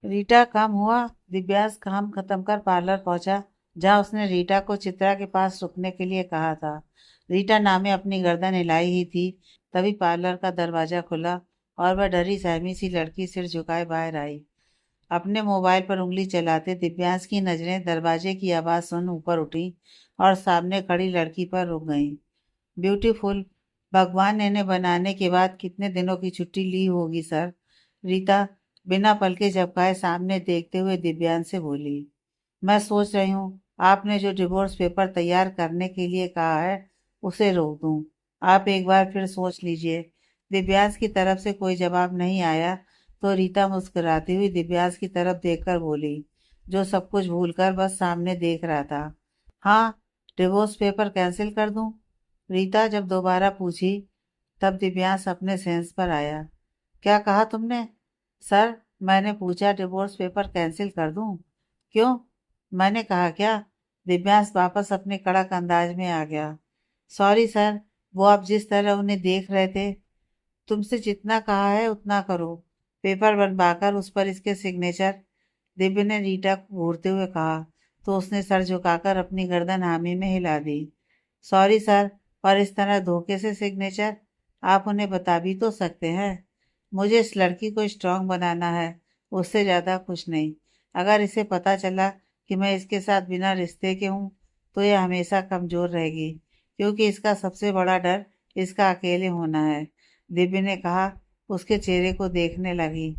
रीटा कम हुआ। दिव्यांश काम खत्म कर पार्लर पहुंचा, जहां उसने रीटा को चित्रा के पास रुकने के लिए कहा था। रीटा नामे अपनी गर्दन हिलाई ही थी, तभी पार्लर का दरवाजा खुला और वह डरी सहमी सी लड़की सिर झुकाए बाहर आई। अपने मोबाइल पर उंगली चलाते दिव्यांश की नजरें दरवाजे की आवाज़ सुन ऊपर उठी और सामने खड़ी लड़की पर रुक गईं। ब्यूटीफुल, भगवान ने इन्हें बनाने के बाद कितने दिनों की छुट्टी ली होगी सर। रीता बिना पलके झपकाए सामने देखते हुए दिव्यांश से बोली। मैं सोच रही हूँ आपने जो डिवोर्स पेपर तैयार करने के लिए कहा है उसे रोक दूँ। आप एक बार फिर सोच लीजिए। दिव्यांश की तरफ से कोई जवाब नहीं आया तो रीता मुस्कुराती हुई दिव्यांश की तरफ देखकर बोली, जो सब कुछ भूलकर बस सामने देख रहा था। हाँ, डिवोर्स पेपर कैंसिल कर दूँ? रीता जब दोबारा पूछी तब दिव्यांश अपने सेंस पर आया। क्या कहा तुमने? सर, मैंने पूछा डिवोर्स पेपर कैंसिल कर दूं? क्यों? मैंने कहा क्या? दिव्यांश वापस अपने कड़क अंदाज में आ गया। सॉरी सर, वो आप जिस तरह उन्हें देख रहे थे। तुमसे जितना कहा है उतना करो। पेपर बनवाकर उस पर इसके सिग्नेचर। दिव्य ने रीटा को घूरते हुए कहा तो उसने सर झुकाकर अपनी गर्दन हामी में हिला दी। सॉरी सर, पर इस तरह धोखे से सिग्नेचर? आप उन्हें बता भी तो सकते हैं। मुझे इस लड़की को स्ट्रांग बनाना है, उससे ज़्यादा कुछ नहीं। अगर इसे पता चला कि मैं इसके साथ बिना रिश्ते के हूँ तो यह हमेशा कमज़ोर रहेगी, क्योंकि इसका सबसे बड़ा डर इसका अकेले होना है। दिव्य ने कहा, उसके चेहरे को देखने लगी।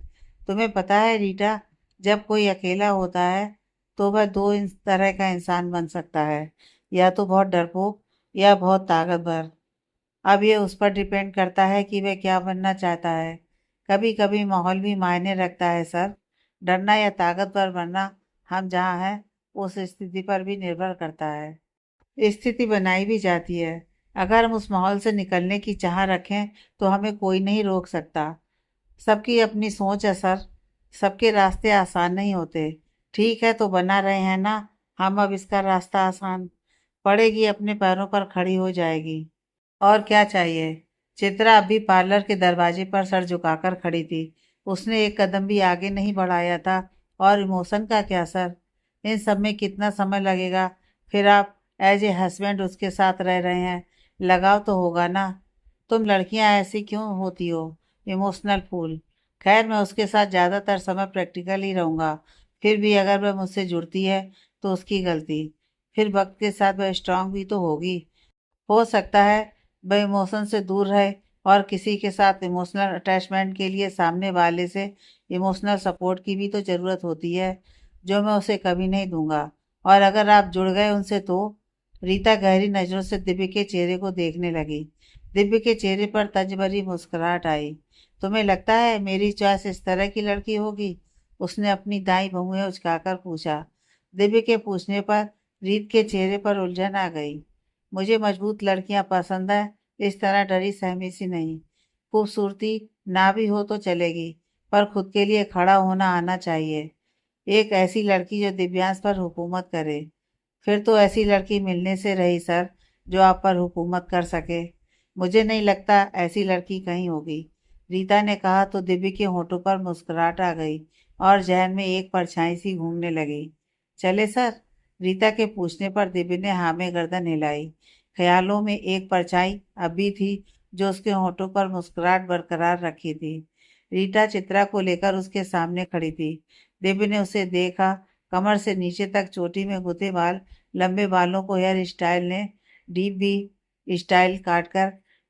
तुम्हें पता है रीटा, जब कोई अकेला होता है तो वह दो तरह का इंसान बन सकता है, या तो बहुत डरपोक या बहुत ताकतवर। अब ये उस पर डिपेंड करता है कि वह क्या बनना चाहता है। कभी कभी माहौल भी मायने रखता है सर। डरना या ताकतवर बनना हम जहाँ हैं उस स्थिति पर भी निर्भर करता है। स्थिति बनाई भी जाती है। अगर हम उस माहौल से निकलने की चाह रखें तो हमें कोई नहीं रोक सकता। सबकी अपनी सोच है सर। सबके रास्ते आसान नहीं होते। ठीक है, तो बना रहे हैं ना हम अब इसका रास्ता आसान। पड़ेगी, अपने पैरों पर खड़ी हो जाएगी। और क्या चाहिए? चित्रा अभी पार्लर के दरवाजे पर सर झुकाकर खड़ी थी। उसने एक कदम भी आगे नहीं बढ़ाया था। और इमोशन का क्या सर? इन सब में कितना समय लगेगा? फिर आप एज ए हस्बैंड उसके साथ रह रहे हैं, लगाव तो होगा ना। तुम लड़कियां ऐसी क्यों होती हो, इमोशनल फूल। खैर, मैं उसके साथ ज़्यादातर समय प्रैक्टिकल ही रहूँगा। फिर भी अगर वह मुझसे जुड़ती है तो उसकी गलती। फिर वक्त के साथ वह स्ट्रांग भी तो होगी। हो सकता है वह इमोशन से दूर रहे और किसी के साथ इमोशनल अटैचमेंट के लिए सामने वाले से इमोशनल सपोर्ट की भी तो ज़रूरत होती है, जो मैं उसे कभी नहीं दूंगा। और अगर आप जुड़ गए उनसे तो। रीता गहरी नज़रों से दिव्य के चेहरे को देखने लगी। दिव्य के चेहरे पर तंज भरी मुस्कुराहट आई। तुम्हें लगता है मेरी चॉइस इस तरह की लड़की होगी? उसने अपनी दाई भौहें उचकाकर पूछा। दिव्य के पूछने पर रीत के चेहरे पर उलझन आ गई। मुझे मजबूत लड़कियां पसंद है, इस तरह डरी सहमी सी नहीं। खूबसूरती ना भी हो तो चलेगी, पर खुद के लिए खड़ा होना आना चाहिए। एक ऐसी लड़की जो दिव्यांश पर हुकूमत करे। फिर तो ऐसी लड़की मिलने से रही सर, जो आप पर हुकूमत कर सके। मुझे नहीं लगता ऐसी लड़की कहीं होगी। रीता ने कहा तो दिव्य के होठों पर मुस्कुराहट आ गई और जहन में एक परछाई सी घूमने लगी। चले सर? रीता के पूछने पर दिव्य ने हाँ में गर्दन हिलाई। ख्यालों में एक परछाई अब भी थी, जो उसके होठों पर मुस्कुराहट बरकरार रखी थी। रीता चित्रा को लेकर उसके सामने खड़ी थी। दिव्य ने उसे देखा। कमर से नीचे तक चोटी में गुथे बाल, लंबे बालों को हेयर स्टाइल ने डीप भी स्टाइल काटकर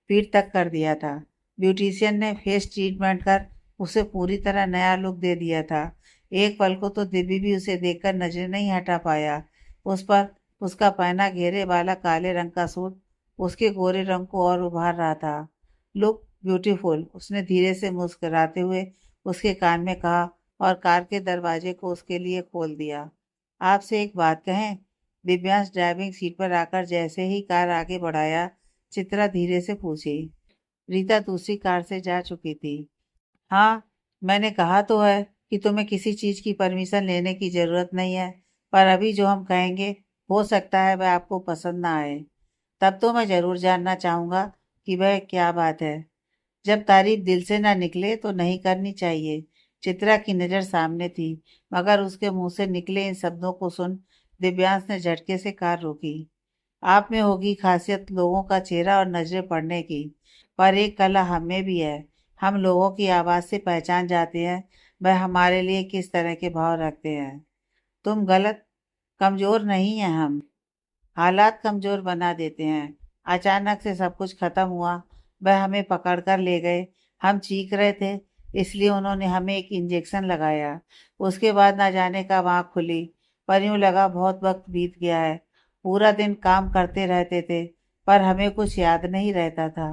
पीठ तक कर दिया था। ब्यूटिशियन ने फेस ट्रीटमेंट कर उसे पूरी तरह नया लुक दे दिया था। एक पल को तो दिव्य भी उसे देखकर नजर नहीं हटा पाया। उस पर उसका पहना घेरे वाला काले रंग का सूट उसके गोरे रंग को और उभार रहा था। लुक ब्यूटीफुल, उसने धीरे से मुस्कुराते हुए उसके कान में कहा और कार के दरवाजे को उसके लिए खोल दिया। आपसे एक बात कहें? दिव्यांश ड्राइविंग सीट पर आकर जैसे ही कार आगे बढ़ाया, चित्रा धीरे से पूछी। रीता दूसरी कार से जा चुकी थी। हाँ, मैंने कहा तो है कि तुम्हें किसी चीज़ की परमिशन लेने की ज़रूरत नहीं है, पर अभी जो हम कहेंगे हो सकता है वह आपको पसंद ना आए। तब तो मैं ज़रूर जानना चाहूँगा कि वह क्या बात है। जब तारीफ दिल से ना निकले तो नहीं करनी चाहिए। चित्रा की नज़र सामने थी, मगर उसके मुंह से निकले इन शब्दों को सुन दिव्यांश ने झटके से कार रोकी। आप में होगी खासियत लोगों का चेहरा और नजरें पढ़ने की, पर एक कला हमें भी है। हम लोगों की आवाज़ से पहचान जाते हैं वह हमारे लिए किस तरह के भाव रखते हैं। तुम गलत, कमज़ोर नहीं हैं हम, हालात कमज़ोर बना देते हैं। अचानक से सब कुछ खत्म हुआ। वह हमें पकड़ कर ले गए। हम चीख रहे थे, इसलिए उन्होंने हमें एक इंजेक्शन लगाया। उसके बाद ना जाने कब आँख खुली, पर यूँ लगा बहुत वक्त बीत गया है। पूरा दिन काम करते रहते थे, पर हमें कुछ याद नहीं रहता था।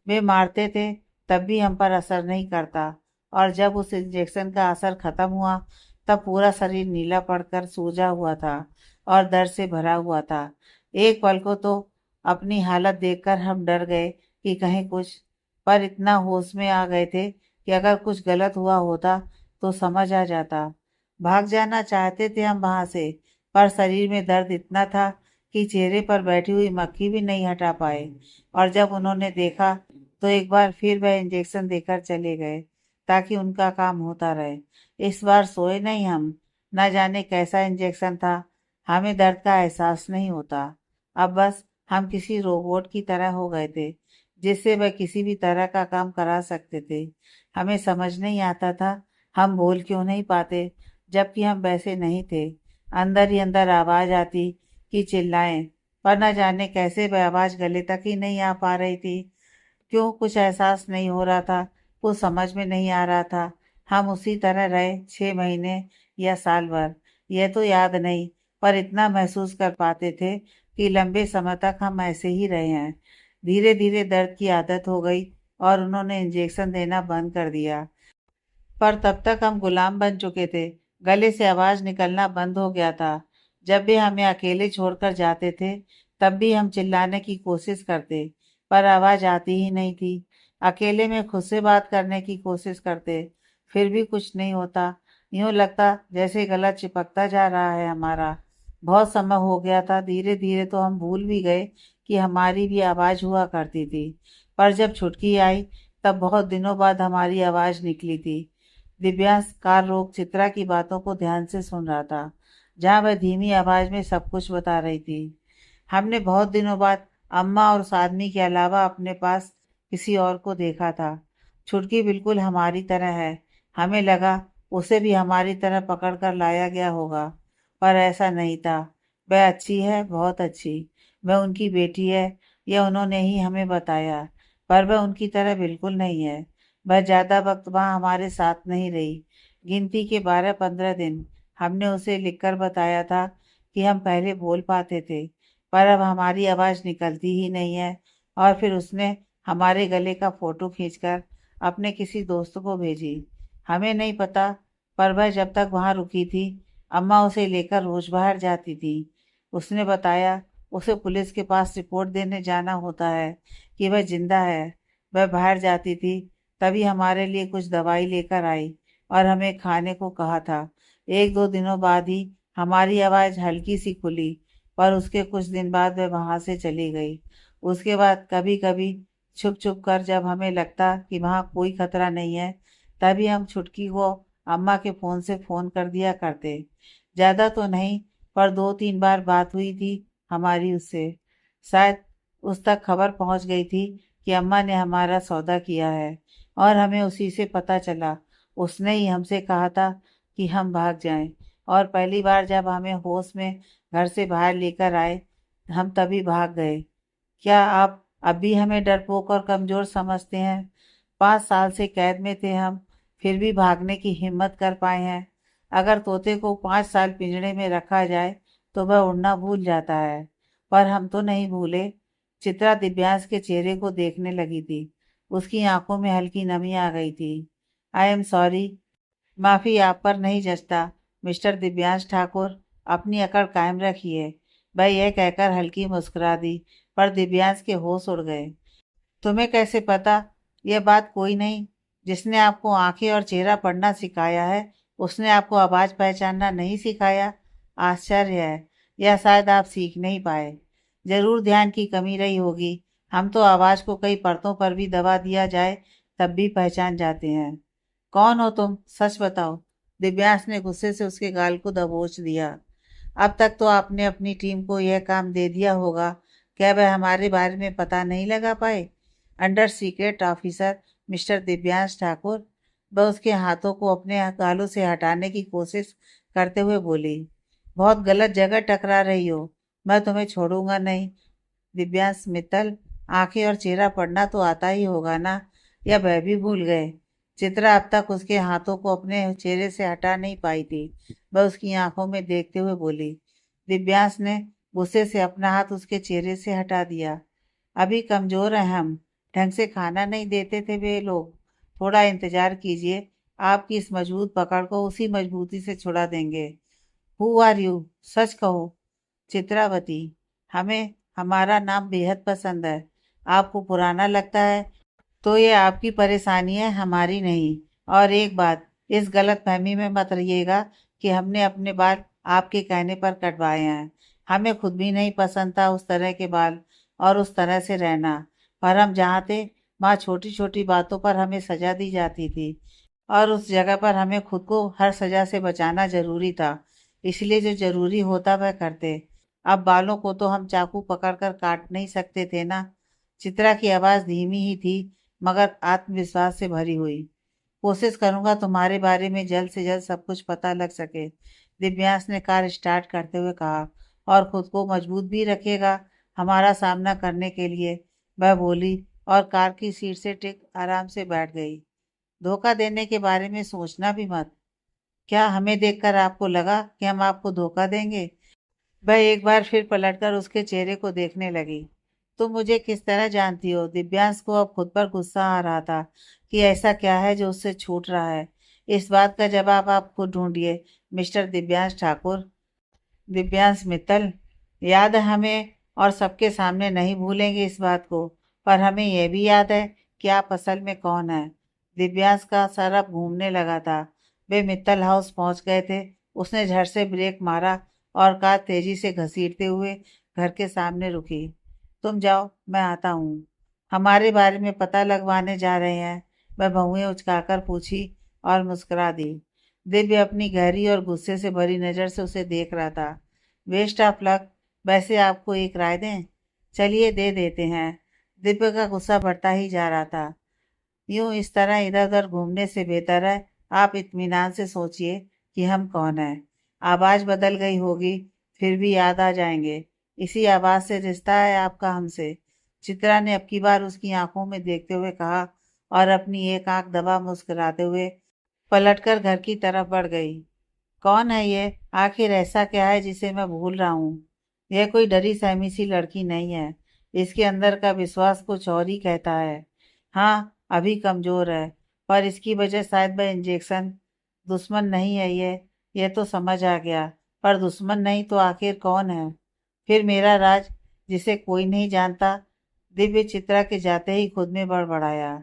वे मारते थे, तब भी हम पर असर नहीं करता, और जब उस इंजेक्शन का असर खत्म हुआ, तब पूरा शरीर नीला पड़कर सूजा हुआ था और दर्द से भरा हुआ था। एक पल को तो अपनी हालत देखकर हम डर गए कि कहीं कुछ, पर इतना होश में आ गए थे कि अगर कुछ गलत हुआ होता तो समझ आ जाता। भाग जाना चाहते थे हम वहां से, पर शरीर में दर्द इतना था कि चेहरे पर बैठी हुई मक्खी भी नहीं हटा पाए। और जब उन्होंने देखा तो एक बार फिर वह इंजेक्शन देकर चले गए, ताकि उनका काम होता रहे। इस बार सोए नहीं हम। न जाने कैसा इंजेक्शन था, हमें दर्द का एहसास नहीं होता। अब बस हम किसी रोबोट की तरह हो गए थे, जिससे वह किसी भी तरह का काम करा सकते थे। हमें समझ नहीं आता था हम बोल क्यों नहीं पाते, जबकि हम वैसे नहीं थे। अंदर ही अंदर आवाज़ आती कि चिल्लाएं, पर न जाने कैसे वह आवाज़ गले तक ही नहीं आ पा रही थी। क्यों, कुछ एहसास नहीं हो रहा था, कुछ समझ में नहीं आ रहा था। हम उसी तरह रहे 6 महीने या साल भर, यह तो याद नहीं, पर इतना महसूस कर पाते थे कि लंबे समय तक हम ऐसे ही रहे हैं। धीरे धीरे दर्द की आदत हो गई और उन्होंने इंजेक्शन देना बंद कर दिया, पर तब तक हम गुलाम बन चुके थे। गले से आवाज़ निकलना बंद हो गया था। जब भी हमें अकेले छोड़कर जाते थे, तब भी हम चिल्लाने की कोशिश करते, पर आवाज़ आती ही नहीं थी। अकेले में खुद से बात करने की कोशिश करते, फिर भी कुछ नहीं होता। यूँ लगता जैसे गला चिपकता जा रहा है हमारा। बहुत समय हो गया था, धीरे धीरे तो हम भूल भी गए कि हमारी भी आवाज़ हुआ करती थी। पर जब छुटकी आई, तब बहुत दिनों बाद हमारी आवाज़ निकली थी। दिव्यांश कार रोक चित्रा की बातों को ध्यान से सुन रहा था, जहाँ वह धीमी आवाज में सब कुछ बता रही थी। हमने बहुत दिनों बाद अम्मा और उस आदमी के अलावा अपने पास किसी और को देखा था। छुटकी बिल्कुल हमारी तरह है। हमें लगा उसे भी हमारी तरह पकड़ कर लाया गया होगा, पर ऐसा नहीं था। वह अच्छी है, बहुत अच्छी। वह उनकी बेटी है, यह उन्होंने ही हमें बताया, पर वह उनकी तरह बिल्कुल नहीं है। वह ज़्यादा वक्त वहाँ हमारे साथ नहीं रही। गिनती के 12-15 दिन। हमने उसे लिखकर बताया था कि हम पहले बोल पाते थे, पर अब हमारी आवाज़ निकलती ही नहीं है। और फिर उसने हमारे गले का फ़ोटो खींचकर अपने किसी दोस्त को भेजी। हमें नहीं पता, पर वह जब तक वहाँ रुकी थी, अम्मा उसे लेकर रोज़ बाहर जाती थी। उसने बताया उसे पुलिस के पास रिपोर्ट देने जाना होता है कि वह जिंदा है। वह बाहर जाती थी, तभी हमारे लिए कुछ दवाई लेकर आई और हमें खाने को कहा था। 1-2 दिनों बाद ही हमारी आवाज़ हल्की सी खुली, पर उसके कुछ दिन बाद वह वहाँ से चली गई। उसके बाद कभी कभी छुप छुप कर, जब हमें लगता कि वहाँ कोई खतरा नहीं है, तभी हम छुटकी को अम्मा के फ़ोन से फ़ोन कर दिया करते। ज़्यादा तो नहीं, पर 2-3 बार बात हुई थी हमारी उससे। शायद उस तक खबर पहुँच गई थी कि अम्मा ने हमारा सौदा किया है, और हमें उसी से पता चला। उसने ही हमसे कहा था कि हम भाग जाएं, और पहली बार जब हमें होश में घर से बाहर लेकर आए, हम तभी भाग गए। क्या आप अब भी हमें डरपोक और कमज़ोर समझते हैं? 5 साल से कैद में थे हम, फिर भी भागने की हिम्मत कर पाए हैं। अगर तोते को 5 साल पिंजरे में रखा जाए तो वह उड़ना भूल जाता है, पर हम तो नहीं भूले। चित्रा दिव्यांश के चेहरे को देखने लगी थी। उसकी आंखों में हल्की नमी आ गई थी। आई एम सॉरी, माफ़ी आप पर नहीं जचता मिस्टर दिव्यांश ठाकुर, अपनी अकड़ कायम रखिए। वह यह कहकर हल्की मुस्कुरा दी, पर दिव्यांश के होश उड़ गए। तुम्हें कैसे पता? यह बात कोई नहीं। जिसने आपको आंखें और चेहरा पढ़ना सिखाया है, उसने आपको आवाज़ पहचानना नहीं सिखाया। आश्चर्य है, या शायद आप सीख नहीं पाए। जरूर ध्यान की कमी रही होगी। हम तो आवाज़ को कई परतों पर भी दबा दिया जाए, तब भी पहचान जाते हैं। कौन हो तुम, सच बताओ। दिव्यांश ने गुस्से से उसके गाल को दबोच दिया। अब तक तो आपने अपनी टीम को यह काम दे दिया होगा, क्या वह हमारे बारे में पता नहीं लगा पाए? Under secret officer mister Divyansh Thakur. वह उसके हाथों को अपने गालों से हटाने की कोशिश करते हुए बोली। बहुत गलत जगह टकरा रही हो, मैं तुम्हें छोड़ूंगा नहीं। दिव्यांश मित्तल, आंखें और चेहरा पढ़ना तो आता ही होगा ना, या वह भी भूल गए? चित्रा अब तक उसके हाथों को अपने चेहरे से हटा नहीं पाई थी। वह उसकी आंखों में देखते हुए बोली। दिव्यांश ने गुस्से से अपना हाथ उसके चेहरे से हटा दिया। अभी कमजोर हैं हम, ढंग से खाना नहीं देते थे वे लोग। थोड़ा इंतजार कीजिए, आपकी इस मजबूत पकड़ को उसी मजबूती से छुड़ा देंगे। हु आर यू, सच कहो। चित्रावती। हमें हमारा नाम बेहद पसंद है। आपको पुराना लगता है तो ये आपकी परेशानी है, हमारी नहीं। और एक बात, इस गलत फहमी में मत रहिएगा कि हमने अपने बाल आपके कहने पर कटवाए हैं। हमें खुद भी नहीं पसंद था उस तरह के बाल और उस तरह से रहना। पर हम जहाँ थे वहाँ छोटी छोटी बातों पर हमें सजा दी जाती थी, और उस जगह पर हमें खुद को हर सजा से बचाना जरूरी था। इसलिए जो जरूरी होता वह करते। अब बालों को तो हम चाकू पकड़कर काट नहीं सकते थे ना। चित्रा की आवाज़ धीमी ही थी, मगर आत्मविश्वास से भरी हुई। कोशिश करूंगा तुम्हारे बारे में जल्द से जल्द सब कुछ पता लग सके, दिव्यांश ने कार स्टार्ट करते हुए कहा। और खुद को मजबूत भी रखेगा हमारा सामना करने के लिए, वह बोली, और कार की सीट से टिक आराम से बैठ गई। धोखा देने के बारे में सोचना भी मत। क्या हमें देखकर आपको लगा कि हम आपको धोखा देंगे? वह एक बार फिर पलटकर उसके चेहरे को देखने लगी। तुम मुझे किस तरह जानती हो? दिव्यांश को अब खुद पर गुस्सा आ रहा था कि ऐसा क्या है जो उससे छूट रहा है। इस बात का जवाब आप खुद ढूंढिए मिस्टर दिव्यांश ठाकुर। दिव्यांश मित्तल, याद है हमें, और सबके सामने नहीं भूलेंगे इस बात को। पर हमें यह भी याद है कि आप असल में कौन है। दिव्यांश का सर अब घूमने लगा था। वे मित्तल हाउस पहुंच गए थे। उसने झट से ब्रेक मारा और कार तेजी से घसीटते हुए घर के सामने रुकी। तुम जाओ, मैं आता हूँ। हमारे बारे में पता लगवाने जा रहे हैं? वह भौहें उचकाकर पूछी और मुस्कुरा दी। दिव्य अपनी गहरी और गुस्से से भरी नज़र से उसे देख रहा था। Waste of luck. वैसे आपको एक राय दें? चलिए दे देते हैं। दिव्य का गुस्सा बढ़ता ही जा रहा था। यूं इस तरह इधर उधर घूमने से बेहतर है आप इत्मीनान से सोचिए कि हम कौन हैं। आवाज़ बदल गई होगी, फिर भी याद आ जाएंगे। इसी आवाज़ से रिश्ता है आपका हमसे। चित्रा ने अब की बार उसकी आंखों में देखते हुए कहा, और अपनी एक आंख दबा मुस्कुराते हुए पलटकर घर की तरफ बढ़ गई। कौन है ये? आखिर ऐसा क्या है जिसे मैं भूल रहा हूँ? यह कोई डरी सहमी सी लड़की नहीं है। इसके अंदर का विश्वास कुछ और ही कहता है। हाँ, अभी कमजोर है, पर इसकी वजह शायद वह इंजेक्शन। दुश्मन नहीं है ये तो समझ आ गया। पर दुश्मन नहीं तो आखिर कौन है? फिर मेरा राज, जिसे कोई नहीं जानता। दिव्य चित्रा के जाते ही खुद में बड़बड़ाया।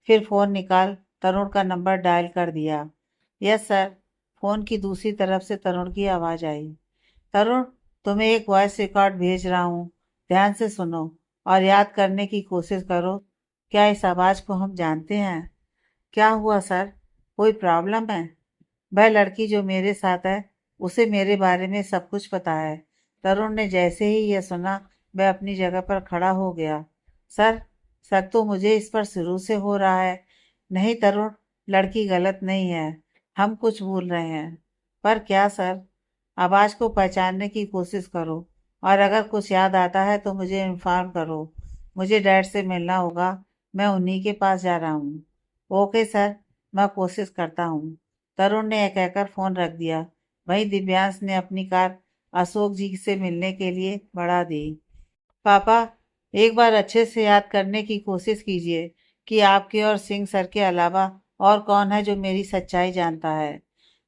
फिर फोन निकाल तरुण का नंबर डायल कर दिया। Yes sir. फोन की दूसरी तरफ से तरुण की आवाज आई। तरुण, तुम्हें एक वॉइस रिकॉर्ड भेज रहा हूँ, ध्यान से सुनो और याद करने की कोशिश करो। क्या इस आवाज को हम जानते हैं? क्या हुआ सर, कोई प्रॉब्लम है? वह लड़की जो मेरे साथ है, उसे मेरे बारे में सब कुछ पता है। तरुण ने जैसे ही यह सुना, वह अपनी जगह पर खड़ा हो गया। सर, शक तो मुझे इस पर शुरू से हो रहा है। नहीं तरुण, लड़की गलत नहीं है, हम कुछ भूल रहे हैं। पर क्या सर? आवाज़ को पहचानने की कोशिश करो, और अगर कुछ याद आता है तो मुझे इन्फॉर्म करो। मुझे डैड से मिलना होगा, मैं उन्हीं के पास जा रहा हूँ। ओके सर, मैं कोशिश करता हूँ। तरुण ने यह कहकर फ़ोन रख दिया। वहीं दिव्यांश ने अपनी कार अशोक जी से मिलने के लिए बढ़ा दी। पापा, एक बार अच्छे से याद करने की कोशिश कीजिए कि आपके और सिंह सर के अलावा और कौन है जो मेरी सच्चाई जानता है।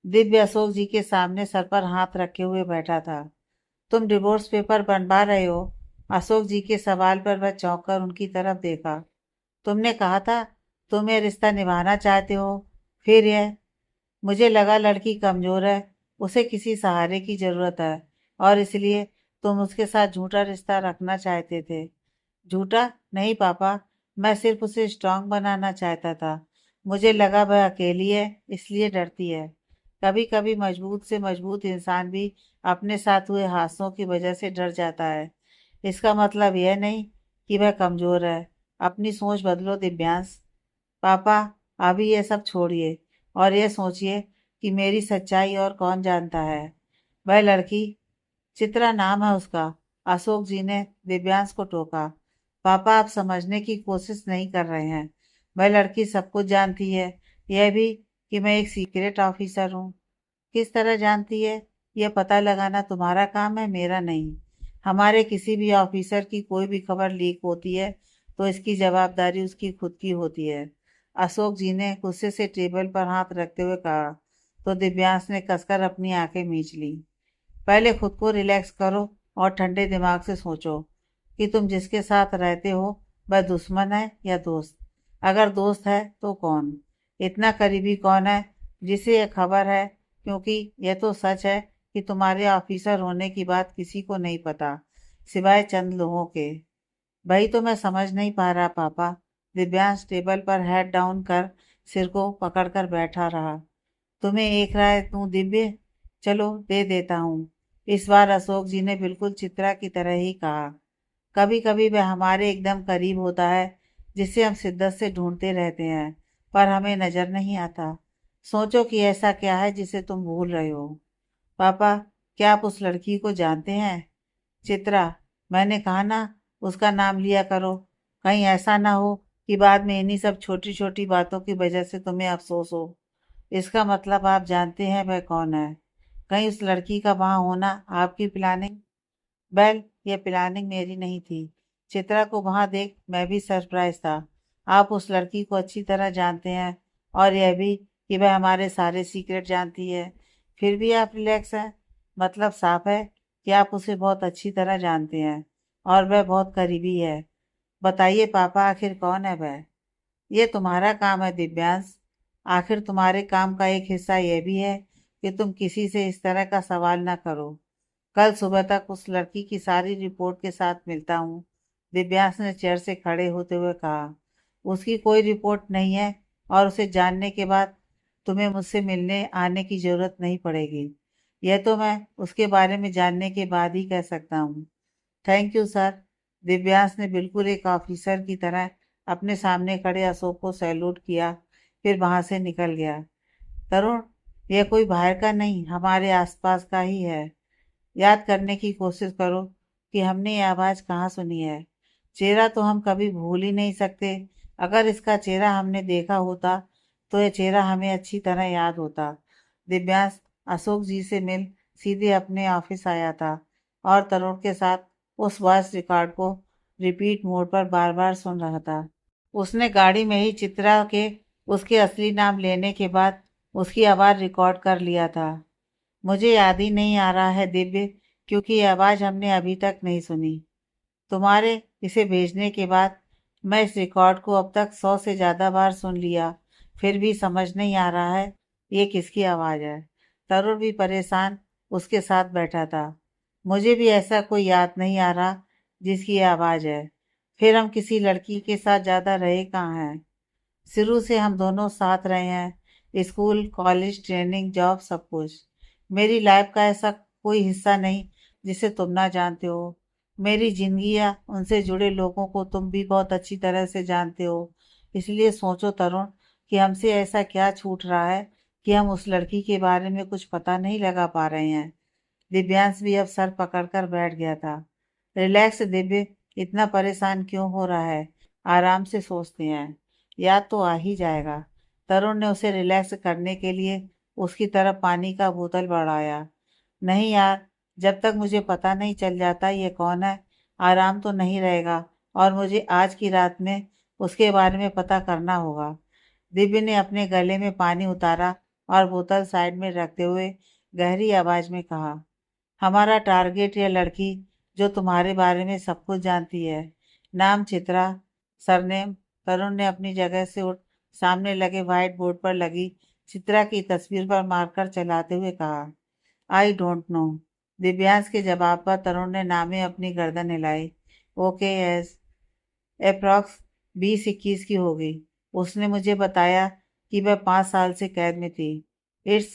दिव्य अशोक जी के सामने सर पर हाथ रखे हुए बैठा था। तुम डिवोर्स पेपर बनवा रहे हो? अशोक जी के सवाल पर वह चौंक कर उनकी तरफ देखा। तुमने कहा था तुम ये रिश्ता निभाना चाहते हो, फिर यह। मुझे लगा लड़की कमजोर है, उसे किसी सहारे की जरूरत है, और इसलिए तुम उसके साथ झूठा रिश्ता रखना चाहते थे। झूठा नहीं पापा, मैं सिर्फ उसे स्ट्रांग बनाना चाहता था। मुझे लगा वह अकेली है इसलिए डरती है। कभी कभी मजबूत से मजबूत इंसान भी अपने साथ हुए हादसों की वजह से डर जाता है। इसका मतलब यह नहीं कि वह कमजोर है। अपनी सोच बदलो दिव्यांश। पापा, अभी ये सब छोड़िए और ये सोचिए कि मेरी सच्चाई और कौन जानता है। वह लड़की, चित्रा नाम है उसका। अशोक जी ने दिव्यांश को टोका। पापा, आप समझने की कोशिश नहीं कर रहे हैं। वह लड़की सब कुछ जानती है, यह भी कि मैं एक सीक्रेट ऑफिसर हूँ। किस तरह जानती है? यह पता लगाना तुम्हारा काम है, मेरा नहीं। हमारे किसी भी ऑफिसर की कोई भी खबर लीक होती है तो इसकी जवाबदारी उसकी खुद की होती है। अशोक जी ने गुस्से से टेबल पर हाथ रखते हुए कहा। तो दिव्यांश ने कसकर अपनी आंखें मींच ली। पहले खुद को रिलैक्स करो और ठंडे दिमाग से सोचो कि तुम जिसके साथ रहते हो वह दुश्मन है या दोस्त। अगर दोस्त है तो कौन? इतना करीबी कौन है जिसे यह खबर है? क्योंकि यह तो सच है कि तुम्हारे ऑफिसर होने की बात किसी को नहीं पता सिवाय चंद लोगों के। वही तो मैं समझ नहीं पा रहा पापा। दिव्यांश टेबल पर हेड डाउन कर सिर को पकड़कर बैठा रहा। तुम्हें एक राय दूं दिव्य? चलो दे देता हूँ। इस बार अशोक जी ने बिल्कुल चित्रा की तरह ही कहा। कभी कभी वह हमारे एकदम करीब होता है, जिसे हम शिद्दत से ढूंढते रहते हैं पर हमें नजर नहीं आता। सोचो कि ऐसा क्या है जिसे तुम भूल रहे हो। पापा, क्या आप उस लड़की को जानते हैं? चित्रा, मैंने कहा ना, उसका नाम लिया करो। कहीं ऐसा ना हो कि बाद में इन्हीं सब छोटी छोटी बातों की वजह से तुम्हें अफसोस हो। इसका मतलब आप जानते हैं वह कौन है? कहीं उस लड़की का वहां होना आपकी प्लानिंग? वेल, ये प्लानिंग मेरी नहीं थी। चित्रा को वहां देख मैं भी सरप्राइज था। आप उस लड़की को अच्छी तरह जानते हैं और यह भी कि वह हमारे सारे सीक्रेट जानती है। फिर भी आप रिलैक्स हैं। मतलब साफ है कि आप उसे बहुत अच्छी तरह जानते हैं और वह बहुत करीबी है। बताइए पापा, आखिर कौन है वह? ये तुम्हारा काम है दिव्यांश। आखिर तुम्हारे काम का एक हिस्सा यह भी है कि तुम किसी से इस तरह का सवाल ना करो। कल सुबह तक उस लड़की की सारी रिपोर्ट के साथ मिलता हूँ। दिव्यांश ने चेयर से खड़े होते हुए कहा। उसकी कोई रिपोर्ट नहीं है और उसे जानने के बाद तुम्हें मुझसे मिलने आने की जरूरत नहीं पड़ेगी। यह तो मैं उसके बारे में जानने के बाद ही कह सकता हूँ। Thank you sir. दिव्यांश ने बिल्कुल एक ऑफिसर की तरह अपने सामने खड़े अशोक को सैल्यूट किया, फिर वहां से निकल गया। तरुण, यह कोई बाहर का नहीं, हमारे आसपास का ही है। याद करने की कोशिश करो कि हमने ये आवाज़ कहाँ सुनी है। चेहरा तो हम कभी भूल ही नहीं सकते। अगर इसका चेहरा हमने देखा होता तो यह चेहरा हमें अच्छी तरह याद होता। दिव्यांश अशोक जी से मिल सीधे अपने ऑफिस आया था और तरुण के साथ उस वॉइस रिकॉर्ड को रिपीट मोड पर बार बार सुन रहा था। उसने गाड़ी में ही चित्रा के उसके असली नाम लेने के बाद उसकी आवाज़ रिकॉर्ड कर लिया था। मुझे याद ही नहीं आ रहा है दिव्य, क्योंकि ये आवाज़ हमने अभी तक नहीं सुनी। तुम्हारे इसे भेजने के बाद मैं इस रिकॉर्ड को अब तक 100 से ज़्यादा बार सुन लिया, फिर भी समझ नहीं आ रहा है ये किसकी आवाज़ है। तरुण भी परेशान उसके साथ बैठा था। मुझे भी ऐसा कोई याद नहीं आ रहा जिसकी ये आवाज़ है। फिर हम किसी लड़की के साथ ज़्यादा रहे कहाँ हैं? शुरू से हम दोनों साथ रहे हैं, स्कूल, कॉलेज, ट्रेनिंग, जॉब, सब कुछ। मेरी लाइफ का ऐसा कोई हिस्सा नहीं जिसे तुम ना जानते हो। मेरी जिंदगी या उनसे जुड़े लोगों को तुम भी बहुत अच्छी तरह से जानते हो। इसलिए सोचो तरुण कि हमसे ऐसा क्या छूट रहा है कि हम उस लड़की के बारे में कुछ पता नहीं लगा पा रहे हैं। दिव्यांश भी अब सर पकड़कर बैठ गया था। रिलैक्स दिव्य, इतना परेशान क्यों हो रहा है? आराम से सोचते हैं, याद तो आ ही जाएगा। तरुण ने उसे रिलैक्स करने के लिए उसकी तरफ पानी का बोतल बढ़ाया। नहीं यार, जब तक मुझे पता नहीं चल जाता ये कौन है, आराम तो नहीं रहेगा और मुझे आज की रात में उसके बारे में पता करना होगा। दिव्य ने अपने गले में पानी उतारा और बोतल साइड में रखते हुए गहरी आवाज में कहा। हमारा टारगेट या लड़की जो तुम्हारे बारे में सब कुछ जानती है। नाम चित्रा, सरनेम। तरुण ने अपनी जगह से उठ सामने लगे व्हाइट बोर्ड पर लगी चित्रा की तस्वीर पर मार्कर चलाते हुए कहा। I don't know. दिव्यांश के जवाब पर तरुण ने नामे अपनी गर्दन हिलाई। ओके एस, अप्रॉक्स 20-21 की होगी। उसने मुझे बताया कि वह 5 साल से कैद में थी। इट्स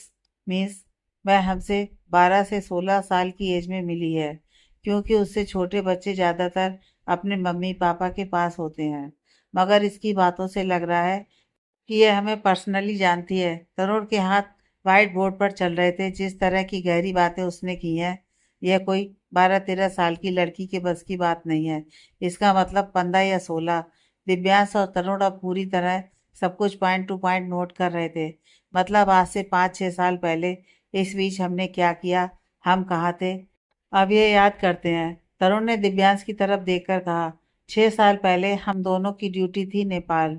मीन्स वह हमसे 12 से 16 साल की एज में मिली है, क्योंकि उससे छोटे बच्चे ज़्यादातर अपने मम्मी पापा के पास होते हैं। मगर इसकी बातों से लग रहा है कि यह हमें पर्सनली जानती है। तरुण के हाथ व्हाइट बोर्ड पर चल रहे थे। जिस तरह की गहरी बातें उसने की हैं, यह कोई 12-13 साल की लड़की के बस की बात नहीं है। इसका मतलब 15 या 16। दिव्यांश और तरुण अब पूरी तरह सब कुछ पॉइंट टू पॉइंट नोट कर रहे थे। मतलब आज से 5-6 साल पहले इस बीच हमने क्या किया, हम कहाँ थे, अब ये याद करते हैं। तरुण ने दिव्यांश की तरफ देखकर कहा, 6 साल पहले हम दोनों की ड्यूटी थी नेपाल,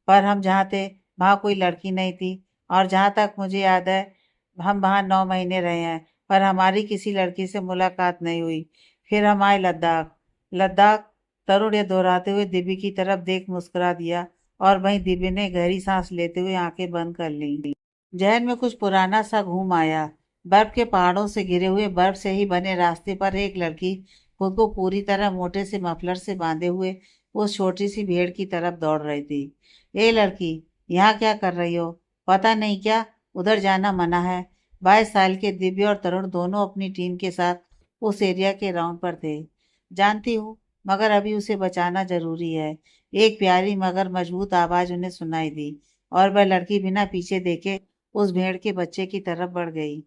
पर हम जहाँ थे वहाँ कोई लड़की नहीं थी। और जहाँ तक मुझे याद है, हम वहाँ 9 महीने रहे हैं, पर हमारी किसी लड़की से मुलाकात नहीं हुई। फिर हम आए लद्दाख। लद्दाख, तरुण ये दोहराते हुए दिव्य की तरफ देख मुस्कुरा दिया, और वहीं दिव्य ने गहरी सांस लेते हुए आंखें बंद कर ली। जहन में कुछ पुराना सा घूम आया। बर्फ के पहाड़ों से घिरे हुए बर्फ से ही बने रास्ते पर एक लड़की खुद को पूरी तरह मोटे से मफलर से बांधे हुए उस छोटी सी भेड़ की तरफ दौड़ रही थी। ए लड़की, यहाँ क्या कर रही हो? पता नहीं क्या, उधर जाना मना है। 22 साल के दिव्य और तरुण दोनों अपनी टीम के साथ उस एरिया के राउंड पर थे। जानती हूँ, मगर अभी उसे बचाना जरूरी है। एक प्यारी मगर मजबूत आवाज उन्हें सुनाई दी, और वह लड़की बिना पीछे देखे उस भेड़ के बच्चे की तरफ बढ़ गई।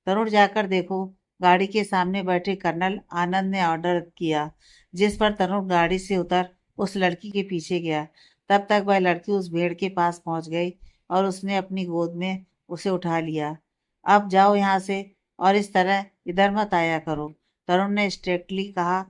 तरुण, जाकर देखो, गाड़ी के सामने बैठे कर्नल आनंद ने ऑर्डर किया। जिस पर तरुण गाड़ी से उतर उस लड़की के पीछे गया। तब तक वह लड़की उस भेड़ के पास पहुंच गई और उसने अपनी गोद में उसे उठा लिया। अब जाओ यहाँ से, और इस तरह इधर मत आया करो, तरुण ने स्ट्रिक्टली कहा।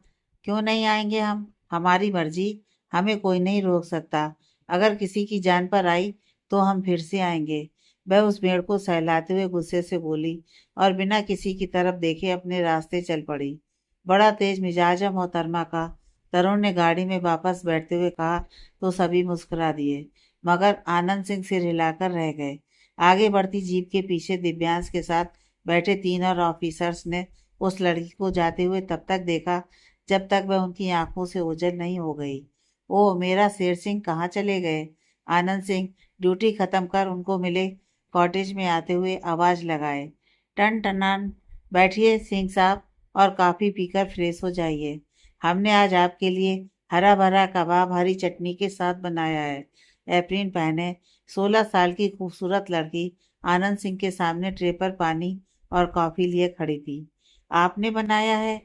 क्यों नहीं आएंगे हम? हमारी मर्जी, हमें कोई नहीं रोक सकता। अगर किसी की जान पर आई तो हम फिर से आएंगे। वह उस भेड़ को सहलाते हुए गुस्से से बोली, और बिना किसी की तरफ देखे अपने रास्ते चल पड़ी। बड़ा तेज मिजाज है मोहतरमा का, तरुण ने गाड़ी में वापस बैठते हुए कहा। तो सभी मुस्कुरा दिए, मगर आनंद सिंह सिर हिलाकर रह गए। आगे बढ़ती जीप के पीछे दिव्यांश के साथ बैठे 3 और ऑफिसर्स ने उस लड़की को जाते हुए तब तक देखा जब तक वह उनकी आंखों से ओझल नहीं हो गई। ओ मेरा शेर सिंह, कहाँ चले गए? आनंद सिंह ड्यूटी खत्म कर उनको मिले कॉटेज में आते हुए आवाज लगाए। टन टनान, बैठिए सिंह साहब, और कॉफी पीकर फ्रेश हो जाइए। हमने आज आपके लिए हरा भरा कबाब हरी चटनी के साथ बनाया है। एप्रिन पहने 16 साल की खूबसूरत लड़की आनंद सिंह के सामने ट्रे पर पानी और कॉफी लिए खड़ी थी। आपने बनाया है?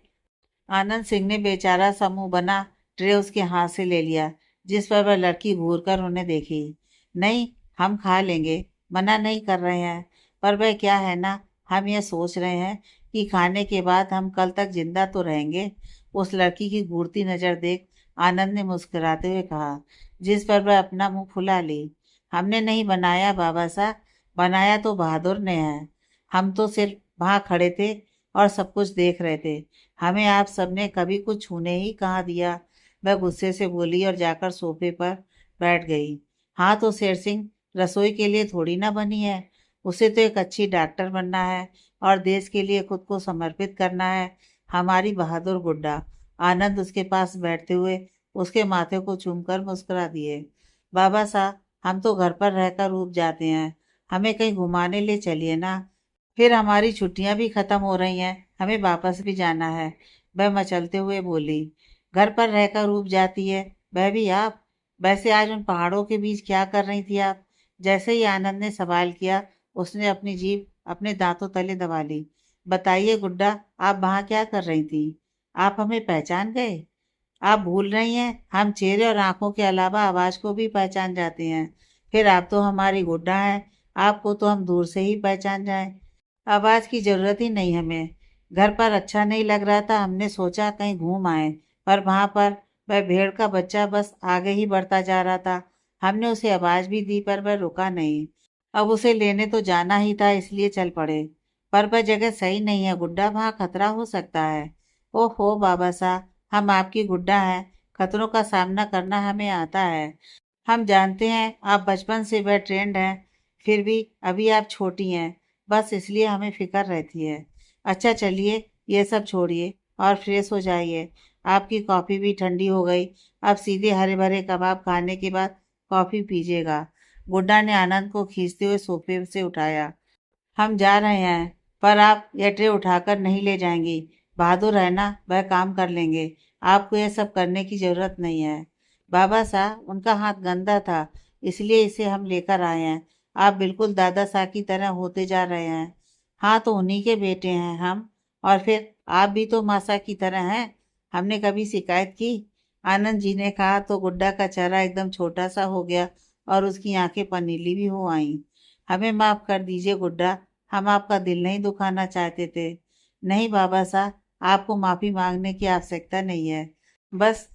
आनंद सिंह ने बेचारा सा मुंह बना ट्रे उसके हाथ से ले लिया, जिस पर वह लड़की घूर कर उन्हें देखी। नहीं, हम खा लेंगे, मना नहीं कर रहे हैं, पर वह क्या है ना, हम यह सोच रहे हैं कि खाने के बाद हम कल तक जिंदा तो रहेंगे। उस लड़की की घूरती नजर देख आनंद ने मुस्कुराते हुए कहा, जिस पर वह अपना मुंह फुला ली। हमने नहीं बनाया बाबा साहब, बनाया तो बहादुर ने है। हम तो सिर्फ वहाँ खड़े थे और सब कुछ देख रहे थे। हमें आप सबने कभी कुछ छूने ही कहाँ दिया। वह गुस्से से बोली और जाकर सोफे पर बैठ गई। हाँ तो शेर सिंह रसोई के लिए थोड़ी ना बनी है, उसे तो एक अच्छी डॉक्टर बनना है और देश के लिए खुद को समर्पित करना है। हमारी बहादुर गुड्डा। आनंद उसके पास बैठते हुए उसके माथे को चूमकर मुस्कुरा दिए। बाबा साहब, हम तो घर पर रहकर ऊब जाते हैं, हमें कहीं घुमाने ले चलिए ना। फिर हमारी छुट्टियां भी खत्म हो रही हैं, हमें वापस भी जाना है। वह मचलते हुए बोली। घर पर रहकर ऊब जाती है, वह भी आप? वैसे आज उन पहाड़ों के बीच क्या कर रही थी आप? जैसे ही आनंद ने सवाल किया, उसने अपनी जीभ अपने दांतों तले दबा ली। बताइए गुड्डा, आप वहां क्या कर रही थी? आप हमें पहचान गए? आप भूल रही हैं, हम चेहरे और आंखों के अलावा आवाज को भी पहचान जाते हैं। फिर आप तो हमारी गुड्डा हैं, आपको तो हम दूर से ही पहचान जाएं। आवाज की जरूरत ही नहीं हमें। घर पर अच्छा नहीं लग रहा था, हमने सोचा कहीं घूम आए, पर वहां पर वह भेड़ का बच्चा बस आगे ही बढ़ता जा रहा था। हमने उसे आवाज भी दी पर वह रुका नहीं। अब उसे लेने तो जाना ही था, इसलिए चल पड़े। पर वह जगह सही नहीं है गुड्डा, वहां खतरा हो सकता है। ओहो बाबा साहब, हम आपकी गुड्डा हैं, खतरों का सामना करना हमें आता है। हम जानते हैं आप बचपन से वह ट्रेंड हैं, फिर भी अभी आप छोटी हैं, बस इसलिए हमें फिक्र रहती है। अच्छा चलिए, ये सब छोड़िए और फ्रेश हो जाइए। आपकी कॉफ़ी भी ठंडी हो गई, अब सीधे हरे भरे कबाब खाने के बाद कॉफ़ी पीजिएगा। गुड्डा ने आनंद को खींचते हुए सोफे से उठाया। हम जा रहे हैं, पर आप यह ट्रे उठाकर नहीं ले जाएंगी। बहादुर है ना, वह काम कर लेंगे। आपको यह सब करने की जरूरत नहीं है। बाबा साहब, उनका हाथ गंदा था, इसलिए इसे हम लेकर आए हैं। आप बिल्कुल दादा साहब की तरह होते जा रहे हैं। हाँ, तो उन्हीं के बेटे हैं हम। और फिर आप भी तो मासा की तरह हैं। हमने कभी शिकायत की? आनंद जी ने कहा तो गुड्डा का चेहरा एकदम छोटा सा हो गया और उसकी आंखें पनीली भी हो आईं। हमें माफ कर दीजिए गुड्डा, हम आपका दिल नहीं दुखाना चाहते थे। नहीं बाबा साहब, आपको माफी मांगने की आवश्यकता नहीं है। बस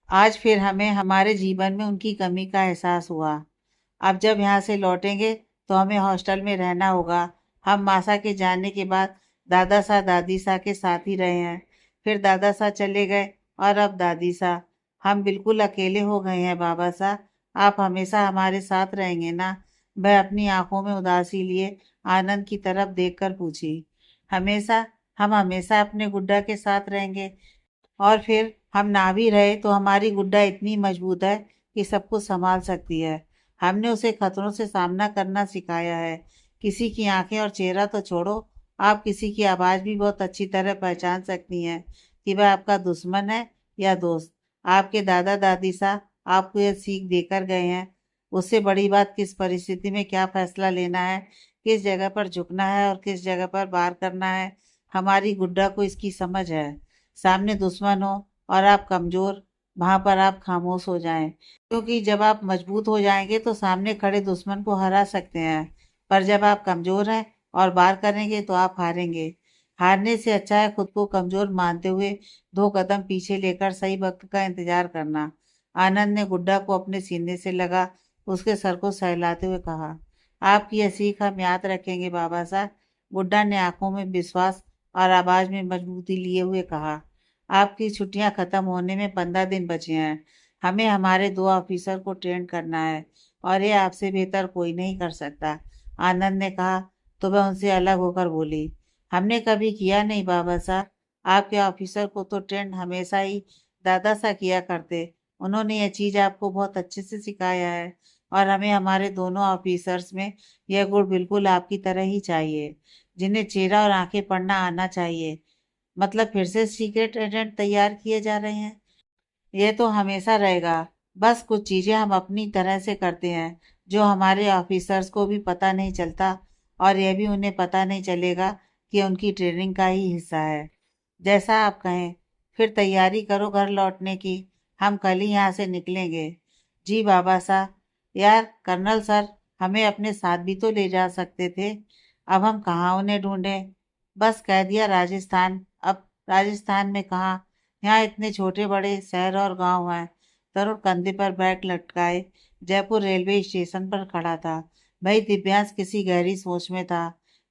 आज फिर हमें हमारे जीवन में उनकी कमी का एहसास हुआ। अब जब यहाँ से लौटेंगे तो हमें हॉस्टल में रहना होगा। हम मासा के जाने के बाद दादा साहब दादी साहब के साथ ही रहे हैं। फिर दादा साहब चले गए और अब दादी साहब। हम बिल्कुल अकेले हो गए हैं बाबा साहब। आप हमेशा हमारे साथ रहेंगे ना? वह अपनी आंखों में उदासी लिए आनंद की तरफ देखकर पूछी। हमेशा? हम हमेशा अपने गुड्डा के साथ रहेंगे। और फिर हम ना भी रहे तो हमारी गुड्डा इतनी मजबूत है कि सब कुछ संभाल सकती है। हमने उसे खतरों से सामना करना सिखाया है। किसी की आंखें और चेहरा तो छोड़ो, आप किसी की आवाज़ भी बहुत अच्छी तरह पहचान सकती हैं कि वह आपका दुश्मन है या दोस्त। आपके दादा दादी साहब आपको यह सीख देकर गए हैं। उससे बड़ी बात किस परिस्थिति में क्या फैसला लेना है, किस जगह पर झुकना है और किस जगह पर वार करना है, हमारी गुड्डा को इसकी समझ है। सामने दुश्मन हो और आप कमजोर, वहां पर आप खामोश हो जाएं, क्योंकि जब आप मजबूत हो जाएंगे तो सामने खड़े दुश्मन को हरा सकते हैं। पर जब आप कमजोर हैं और वार करेंगे तो आप हारेंगे। हारने से अच्छा है खुद को कमजोर मानते हुए 2 कदम पीछे लेकर सही वक्त का इंतजार करना। आनंद ने गुड्डा को अपने सीने से लगा उसके सर को सहलाते हुए कहा। आपकी यह सीख हम याद रखेंगे बाबा साहब। गुड्डा ने आंखों में विश्वास और आवाज में मजबूती लिए हुए कहा। आपकी छुट्टियां खत्म होने में 15 दिन बचे हैं। हमें हमारे 2 ऑफिसर को ट्रेन करना है और ये आपसे बेहतर कोई नहीं कर सकता। आनंद ने कहा तो वह उनसे अलग होकर बोली। हमने कभी किया नहीं बाबा साहब। आपके ऑफिसर को तो ट्रेन हमेशा ही दादा सा किया करते। उन्होंने यह चीज आपको बहुत अच्छे से सिखाया है और हमें हमारे दोनों ऑफिसर्स में यह गुण बिल्कुल आपकी तरह ही चाहिए, जिन्हें चेहरा और आंखें पढ़ना आना चाहिए। मतलब फिर से सीक्रेट एजेंट तैयार किए जा रहे हैं? यह तो हमेशा रहेगा। बस कुछ चीजें हम अपनी तरह से करते हैं जो हमारे ऑफिसर्स को भी पता नहीं चलता और यह भी उन्हें पता नहीं चलेगा कि उनकी ट्रेनिंग का ही हिस्सा है। जैसा आप कहें। फिर तैयारी करो घर लौटने की। हम कल ही यहाँ से निकलेंगे। जी बाबा साहब। यार कर्नल सर, हमें अपने साथ भी तो ले जा सकते थे। अब हम कहाँ उन्हें ढूंढें? बस कह दिया राजस्थान। अब राजस्थान में कहाँ? यहाँ इतने छोटे बड़े शहर और गांव हैं। तरुण कंधे पर बैग लटकाए जयपुर रेलवे स्टेशन पर खड़ा था। भाई दिव्यांश किसी गहरी सोच में था।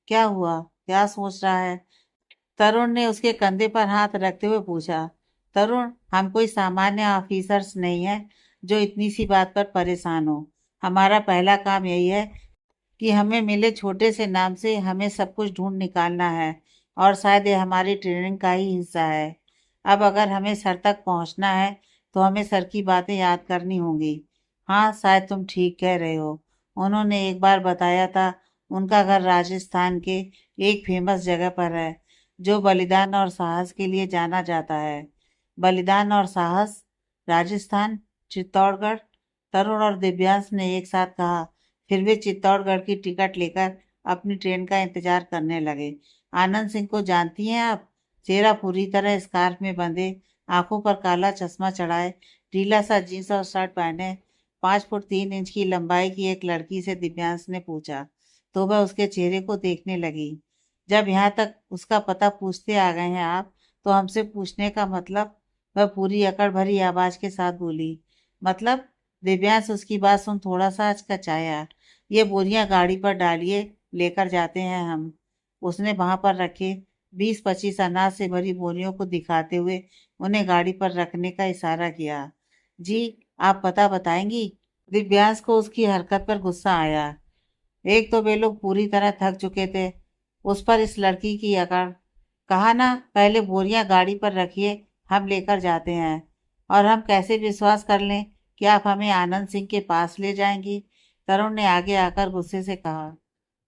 क्या हुआ? क्या सोच रहा है? तरुण ने उसके कंधे पर हाथ रखते हुए पूछा। तरुण, हम कोई सामान्य ऑफिसर्स नहीं है जो इतनी सी बात पर परेशान हो। हमारा पहला काम यही है कि हमें मिले छोटे से नाम से हमें सब कुछ ढूंढ निकालना है और शायद ये हमारी ट्रेनिंग का ही हिस्सा है। अब अगर हमें सर तक पहुंचना है तो हमें सर की बातें याद करनी होंगी। हाँ, शायद तुम ठीक कह रहे हो। उन्होंने एक बार बताया था उनका घर राजस्थान के एक फेमस जगह पर है जो बलिदान और साहस के लिए जाना जाता है। बलिदान और साहस? राजस्थान? चित्तौड़गढ़? तरुण और दिव्यांश ने एक साथ कहा। फिर वे चित्तौड़गढ़ की टिकट लेकर अपनी ट्रेन का इंतजार करने लगे। आनंद सिंह को जानती हैं आप? चेहरा पूरी तरह स्कार्फ में बंधे, आंखों पर काला चश्मा चढ़ाए, ढीला सा जींस और शर्ट पहने, 5 फुट 3 इंच की लंबाई की एक लड़की से दिव्यांश ने पूछा। तो वह उसके चेहरे को देखने लगी। जब यहाँ तक उसका पता पूछते आ गए हैं आप, तो हमसे पूछने का मतलब? वह पूरी अकड़ भरी आवाज के साथ बोली। मतलब? दिव्यांश उसकी बात सुन थोड़ा सा हचकचाया। ये बोरियां गाड़ी पर डालिए, लेकर जाते हैं हम। उसने वहां पर रखे 20-25 अनाज से भरी बोरियों को दिखाते हुए उन्हें गाड़ी पर रखने का इशारा किया। जी, आप पता बताएंगी? दिव्यांश को उसकी हरकत पर गुस्सा आया। एक तो वे लोग पूरी तरह थक चुके थे, उस पर इस लड़की की अकड़। कहा ना पहले बोरियां गाड़ी पर रखिए, हम लेकर जाते हैं। और हम कैसे विश्वास कर लें कि आप हमें आनंद सिंह के पास ले जाएंगी? तरुण ने आगे आकर गुस्से से कहा।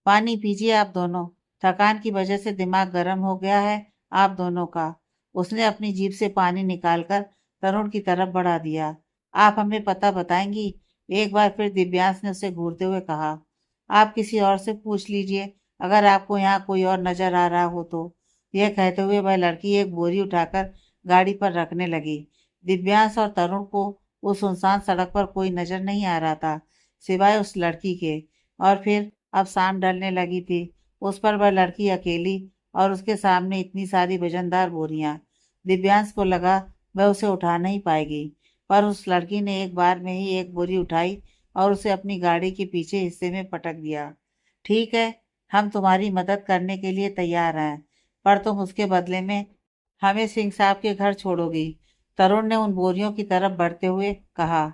पानी पीजिए आप दोनों, थकान की वजह से दिमाग गर्म हो गया है आप दोनों का। उसने अपनी जीभ से पानी निकालकर तरुण की तरफ बढ़ा दिया। आप हमें पता बताएंगी? एक बार फिर दिव्यांश ने उसे घूरते हुए कहा। आप किसी और से पूछ लीजिए अगर आपको यहाँ कोई और नजर आ रहा हो तो। यह कहते हुए वह लड़की एक बोरी उठाकर गाड़ी पर रखने लगी। दिव्यांश और तरुण को उस सुनसान सड़क पर कोई नजर नहीं आ रहा था सिवाय उस लड़की के। और फिर अब शाम ढलने लगी थी। उस पर वह लड़की अकेली और उसके सामने इतनी सारी वजनदार बोरियां। दिव्यांश को लगा वह उसे उठा नहीं पाएगी, पर उस लड़की ने एक बार में ही एक बोरी उठाई और उसे अपनी गाड़ी के पीछे हिस्से में पटक दिया। ठीक है, हम तुम्हारी मदद करने के लिए तैयार हैं, पर तुम उसके बदले में हमें सिंह साहब के घर छोड़ोगी। तरुण ने उन बोरियों की तरफ बढ़ते हुए कहा।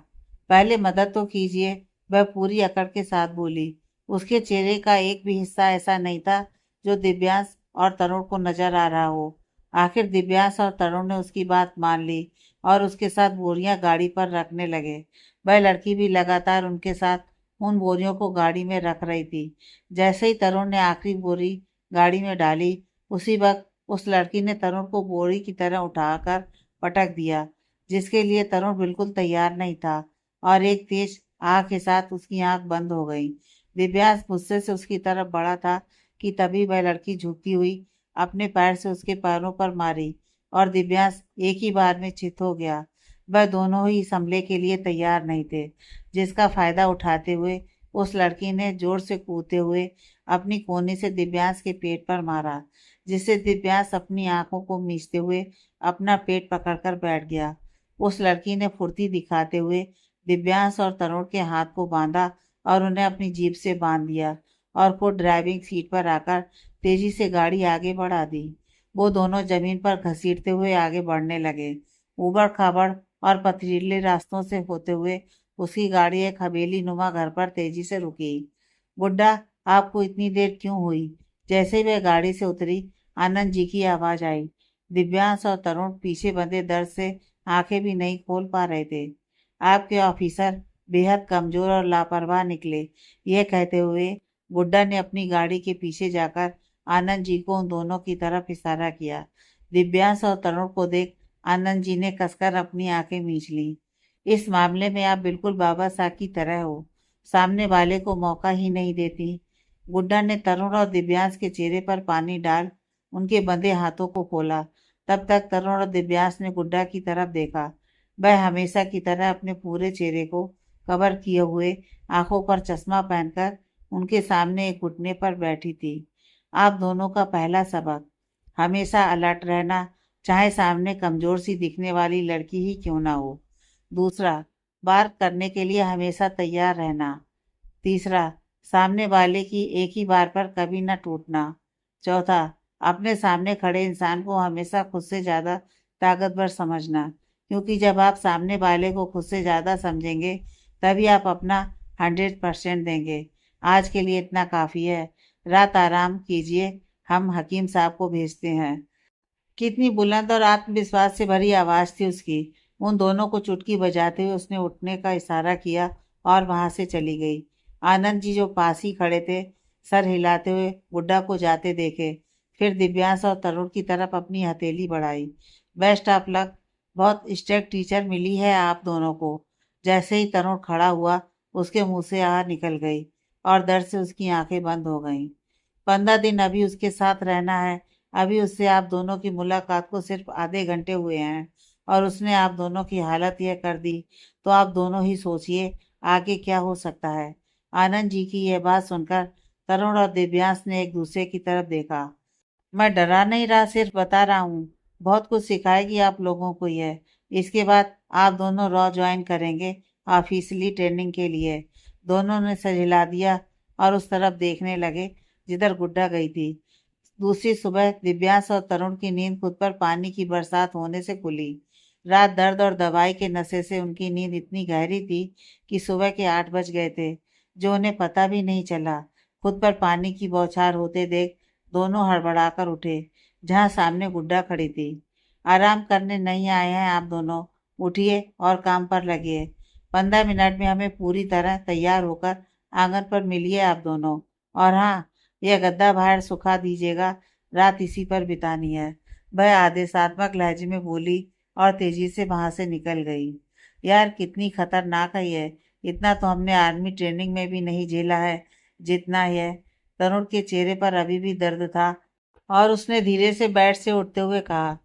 पहले मदद तो कीजिए, वह पूरी अकड़ के साथ बोली। उसके चेहरे का एक भी हिस्सा ऐसा नहीं था जो दिव्यांश और तरुण को नजर आ रहा हो। आखिर दिव्यांश और तरुण ने उसकी बात मान ली और उसके साथ बोरियां गाड़ी पर रखने लगे। वह लड़की भी लगातार उनके साथ उन बोरियों को गाड़ी में रख रही थी। जैसे ही तरुण ने आखिरी बोरी गाड़ी में डाली, उसी वक्त उस लड़की ने तरुण को बोरी की तरह उठाकर पटक दिया, जिसके लिए तरुण बिल्कुल तैयार नहीं था और एक तेज आग के साथ उसकी आंख बंद हो गई। दिव्यांश गुस्से से उसकी तरफ बढ़ा था कि तभी वह लड़की झुकती हुई अपने पैर से उसके पैरों पर मारी और दिव्यांश एक ही बार में चित हो गया। वह दोनों ही इस हमले के लिए तैयार नहीं थे, जिसका फायदा उठाते हुए उस लड़की ने जोर से कूदते हुए अपनी कोनी से दिव्यांश के पेट पर मारा, जिससे दिव्यांश अपनी आंखों को मीचते हुए अपना पेट पकड़कर बैठ गया। उस लड़की ने फुर्ती दिखाते हुए दिव्यांश और तरुण के हाथ को बांधा और उन्हें अपनी जीप से बांध दिया और खुद ड्राइविंग सीट पर आकर तेजी से गाड़ी आगे बढ़ा दी। वो दोनों जमीन पर घसीटते हुए आगे बढ़ने लगे। ऊबड़ खाबड़ और पथरीले रास्तों से होते हुए उसकी गाड़ी एक हवेली नुमा घर पर तेजी से रुकी। बुड्ढा, आपको इतनी देर क्यों हुई? जैसे ही वह गाड़ी से उतरी, आनंद जी की आवाज आई। दिव्यांश और तरुण पीछे बंधे दर्द से आंखें भी नहीं खोल पा रहे थे। आपके ऑफिसर बेहद कमजोर और लापरवाह निकले। यह कहते हुए बुड्ढा ने अपनी गाड़ी के पीछे जाकर आनंद जी को उन दोनों की तरफ इशारा किया। दिव्यांश और तरुण को देख आनंद जी ने कसकर अपनी आंखें मीच ली। इस मामले में आप बिल्कुल बाबा साहब की तरह हो, सामने वाले को मौका ही नहीं देती। बुड्ढा ने तरुण और दिव्यांश के चेहरे पर पानी डाल उनके बंधे हाथों को खोला। तब तक तरुण और दिव्यांश ने गुड्डा की तरफ देखा। वह हमेशा की तरह अपने पूरे चेहरे को कवर किए हुए, आंखों पर चश्मा पहनकर उनके सामने एक घुटने पर बैठी थी। आप दोनों का पहला सबक, हमेशा अलर्ट रहना, चाहे सामने कमजोर सी दिखने वाली लड़की ही क्यों ना हो। दूसरा, बात करने के लिए हमेशा तैयार रहना। तीसरा, सामने वाले की एक ही बार पर कभी न टूटना। चौथा, अपने सामने खड़े इंसान को हमेशा खुद से ज्यादा ताकतवर समझना, क्योंकि जब आप सामने वाले को खुद से ज्यादा समझेंगे तभी आप अपना 100% देंगे। आज के लिए इतना काफी है। रात आराम कीजिए, हम हकीम साहब को भेजते हैं। कितनी बुलंद और आत्मविश्वास से भरी आवाज थी उसकी। उन दोनों को चुटकी बजाते हुए उसने उठने का इशारा किया और वहां से चली गई। आनंद जी जो पास ही खड़े थे, सर हिलाते हुए बुड्ढा को जाते देखे, फिर दिव्यांश और तरुण की तरफ अपनी हथेली बढ़ाई। बेस्ट ऑफ लक, बहुत स्ट्रिक्ट टीचर मिली है आप दोनों को। जैसे ही तरुण खड़ा हुआ, उसके मुंह से आह निकल गई और दर्द से उसकी आंखें बंद हो गईं। 15 दिन अभी उसके साथ रहना है। अभी उससे आप दोनों की मुलाकात को सिर्फ आधे घंटे हुए हैं और उसने आप दोनों की हालत यह कर दी, तो आप दोनों ही सोचिए आगे क्या हो सकता है। आनंद जी की यह बात सुनकर तरुण और दिव्यांश ने एक दूसरे की तरफ देखा। मैं डरा नहीं रहा, सिर्फ बता रहा हूँ। बहुत कुछ सिखाएगी आप लोगों को यह। इसके बाद आप दोनों रॉ ज्वाइन करेंगे ऑफिशियली ट्रेनिंग के लिए। दोनों ने सर हिला दिया और उस तरफ देखने लगे जिधर गुड्डा गई थी। दूसरी सुबह दिव्यांश और तरुण की नींद खुद पर पानी की बरसात होने से खुली। रात दर्द और दवाई के नशे से उनकी नींद इतनी गहरी थी कि सुबह के 8 बज गए थे, जो उन्हें पता भी नहीं चला। खुद पर पानी की बौछार होते देख दोनों हड़बड़ाकर उठे, जहां सामने गुड्डा खड़ी थी। आराम करने नहीं आए हैं आप दोनों, उठिए और काम पर लगिए। 15 मिनट में हमें पूरी तरह तैयार होकर आंगन पर मिलिए आप दोनों। और हाँ, यह गद्दा बाहर सुखा दीजिएगा, रात इसी पर बितानी है। वह आदेशात्मक लहजे में बोली और तेजी से वहां से निकल गई। यार कितनी खतरनाक है ये। इतना तो हमने आर्मी ट्रेनिंग में भी नहीं झेला है जितना यह। तरुण के चेहरे पर अभी भी दर्द था और उसने धीरे से बेड से उठते हुए कहा,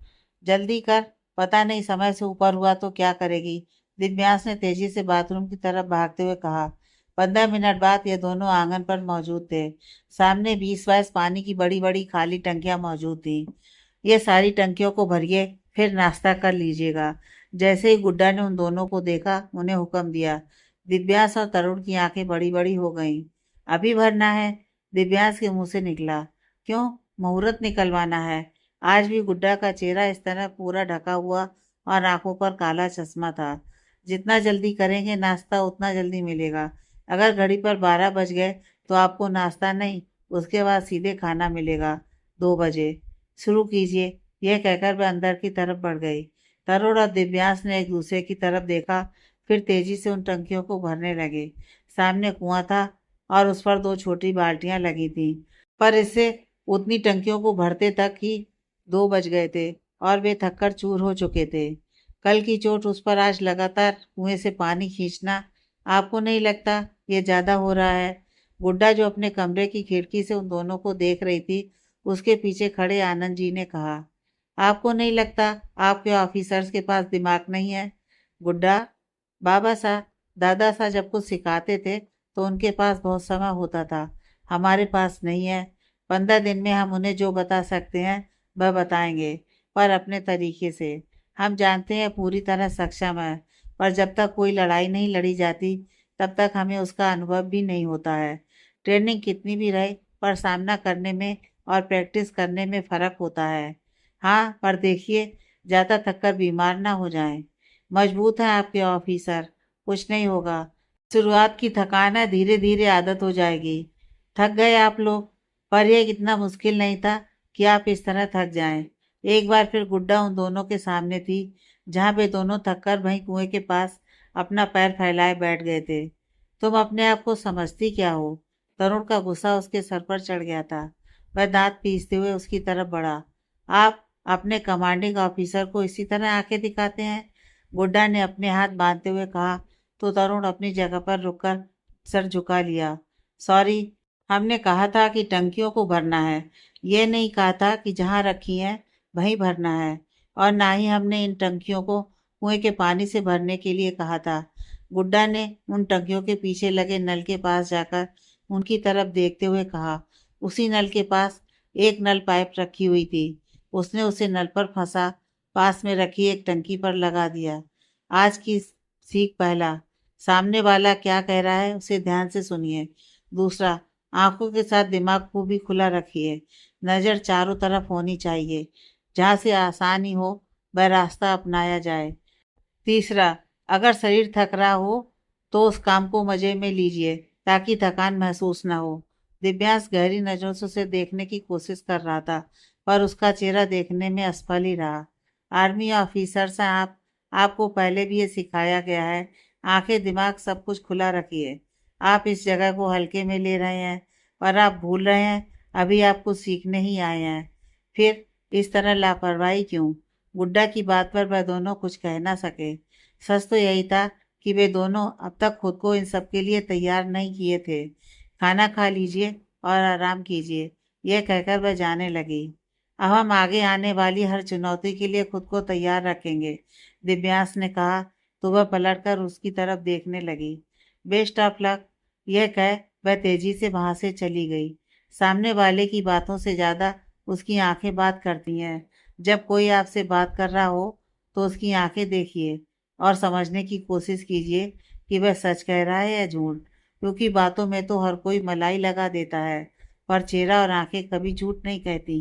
जल्दी कर, पता नहीं समय से ऊपर हुआ तो क्या करेगी। दिव्यांश ने तेजी से बाथरूम की तरफ भागते हुए कहा। 15 मिनट बाद ये दोनों आंगन पर मौजूद थे। सामने 20-22 पानी की बड़ी बड़ी खाली टंकियां मौजूद थी। ये सारी टंकियों को भरिए, फिर नाश्ता कर लीजिएगा। जैसे ही गुड्डा ने उन दोनों को देखा, उन्हें हुक्म दिया। दिव्यांश और तरुण की आंखें बड़ी बड़ी हो गईं। अभी भरना है? दिव्यांश के मुंह से निकला। क्यों? मुहूर्त निकलवाना है। आज भी गुड्डा का चेहरा इस तरह पूरा ढका हुआ और आंखों पर काला चश्मा था। जितना जल्दी करेंगे नाश्ता उतना जल्दी मिलेगा। अगर घड़ी पर 12 बज गए तो आपको नाश्ता नहीं, उसके बाद सीधे खाना मिलेगा 2 बजे। शुरू कीजिए। यह कहकर वह अंदर की तरफ बढ़ गई। तरुण और दिव्यांश ने एक दूसरे की तरफ देखा, फिर तेजी से उन टंकियों को भरने लगे। सामने कुआं था और उस पर 2 छोटी बाल्टियां लगी थी, पर इससे उतनी टंकियों को भरते तक ही 2 बज गए थे और वे थककर चूर हो चुके थे। कल की चोट उस पर आज लगातार कुएं से पानी खींचना, आपको नहीं लगता ये ज्यादा हो रहा है? गुड्डा जो अपने कमरे की खिड़की से उन दोनों को देख रही थी, उसके पीछे खड़े आनंद जी ने कहा, आपको नहीं लगता आपके ऑफिसर्स के पास दिमाग नहीं है? गुड्डा, बाबा साहब, दादा साहब जब कुछ सिखाते थे तो उनके पास बहुत समय होता था, हमारे पास नहीं है। 15 दिन में हम उन्हें जो बता सकते हैं वह बताएंगे, पर अपने तरीके से। हम जानते हैं पूरी तरह सक्षम है, पर जब तक कोई लड़ाई नहीं लड़ी जाती तब तक हमें उसका अनुभव भी नहीं होता है। ट्रेनिंग कितनी भी रहे, पर सामना करने में और प्रैक्टिस करने में फर्क होता है। हाँ, पर देखिए, ज़्यादा थककर बीमार ना हो जाएं। मजबूत हैं आपके ऑफिसर, कुछ नहीं होगा। शुरुआत की थकान है, धीरे धीरे आदत हो जाएगी। थक गए आप लोग, पर यह इतना मुश्किल नहीं था कि आप इस तरह थक जाएं। एक बार फिर गुड्डा उन दोनों के सामने थी, जहां वे दोनों थककर वहीं कुएं के पास अपना पैर फैलाए बैठ गए थे। तुम अपने आप को समझती क्या हो? तरुण का गुस्सा उसके सर पर चढ़ गया था। वह दांत पीसते हुए उसकी तरफ बढ़ा। आप अपने कमांडिंग ऑफिसर को इसी तरह आंखें दिखाते हैं? गुड्डा ने अपने हाथ बांधते हुए कहा, तो तरुण अपनी जगह पर रुककर सर झुका लिया। सॉरी, हमने कहा था कि टंकियों को भरना है, ये नहीं कहा था कि जहाँ रखी हैं वहीं भरना है। और ना ही हमने इन टंकियों को कुएं के पानी से भरने के लिए कहा था। गुड्डा ने उन टंकियों के पीछे लगे नल के पास जाकर उनकी तरफ देखते हुए कहा। उसी नल के पास एक नल पाइप रखी हुई थी। उसने उसे नल पर फंसा पास में रखी एक टंकी पर लगा दिया। आज की सीख पहला, सामने वाला क्या कह रहा है उसे ध्यान से सुनिए। दूसरा, आंखों के साथ दिमाग को भी खुला रखिए। नज़र चारों तरफ होनी चाहिए, जहाँ से आसानी हो वह रास्ता अपनाया जाए। तीसरा, अगर शरीर थक रहा हो तो उस काम को मजे में लीजिए ताकि थकान महसूस ना हो। दिव्यांश गहरी नजरों से उसे देखने की कोशिश कर रहा था, पर उसका चेहरा देखने में असफल ही रहा। आर्मी ऑफिसर साहब, आपको पहले भी ये सिखाया गया है, आंखें दिमाग सब कुछ खुला रखिए। आप इस जगह को हल्के में ले रहे हैं, पर आप भूल रहे हैं अभी आप कुछ सीखने ही आए हैं। फिर इस तरह लापरवाही क्यों? गुड्डा की बात पर वह दोनों कुछ कह ना सके। सच तो यही था कि वे दोनों अब तक खुद को इन सब के लिए तैयार नहीं किए थे। खाना खा लीजिए और आराम कीजिए, यह कहकर वह जाने लगी। अब हम आगे आने वाली हर चुनौती के लिए खुद को तैयार रखेंगे, दिव्यांश ने कहा, तो वह पलटकर उसकी तरफ देखने लगी। बेस्ट ऑफ लक, यह कह वह तेजी से वहां से चली गई। सामने वाले की बातों से ज्यादा उसकी आंखें बात करती हैं। जब कोई आपसे बात कर रहा हो तो उसकी आंखें देखिए और समझने की कोशिश कीजिए कि वह सच कह रहा है या झूठ, क्योंकि बातों में तो हर कोई मलाई लगा देता है, पर चेहरा और आंखें कभी झूठ नहीं कहती।